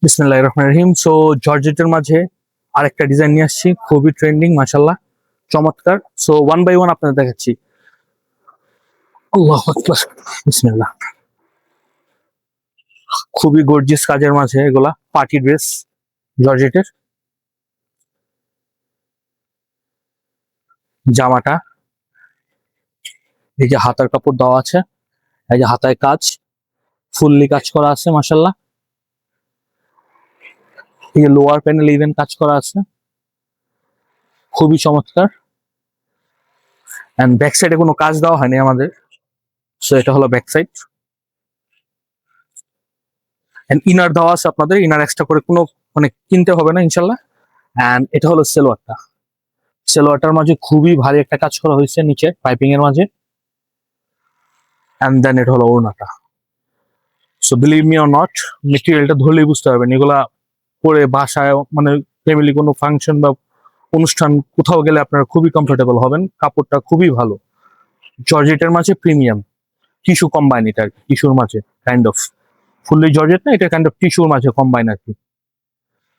বিসমিল্লাহির রহমানির রহিম। সো জর্জেটের মাঝে আরেকটা ডিজাইন নিয়ে আসছি, খুবই ট্রেন্ডিং, মাশাআল্লাহ, চমৎকার। সো ওয়ান বাই ওয়ান আপনাদের দেখাচ্ছি। আল্লাহু আকবার, বিসমিল্লাহ। খুবই গর্জিয়াস কাজের মাঝে এগুলা পার্টি ড্রেস জর্জেটের। জামাটা এই যে হাতার কাপড় দেওয়া আছে, এই যে হাতায় কাজ, ফুললি কাজ করা আছে মাশাআল্লাহ। এই যে লোয়ার প্যানেল ইভেন কাজ করা আছে, খুবই চমৎকার। এন্ড ব্যাক সাইডে কোনো কাজ দেওয়া হয়নি আমাদের। সো এটা হলো ব্যাক সাইড। এন্ড ইনার দেওয়া আছে আপনাদের, ইনার এক্সট্রা করে কোনো মানে কিনতে হবে না ইনশাল্লাহ। এন্ড এটা হলো সেলোয়ারটা। সেলোয়ারটার মাঝে খুবই ভারী একটা কাজ করা হয়েছে নিচে পাইপিং এর মাঝে। এন্ড দেন এটা হলো ওড়নাটা। So believe me or not, মেটেরিয়ালটা ধরলেই বুঝতে পারবেন এগুলা পরে বাসায় মানে ফ্যামিলি কোনো ফাংশন বা অনুষ্ঠান কোথাও গেলে আপনারা খুবই কমফোর্টেবল হবেন। কাপড়টা খুবই ভালো, জর্জেটের মাঝে প্রিমিয়াম টিস্যু কম্বাইন, এটা টিস্যুর মাঝে কাইন্ড অফ ফুললি জর্জেট না, এটা কাইন্ড অফ টিস্যুর মাঝে কম্বাইন আর কি।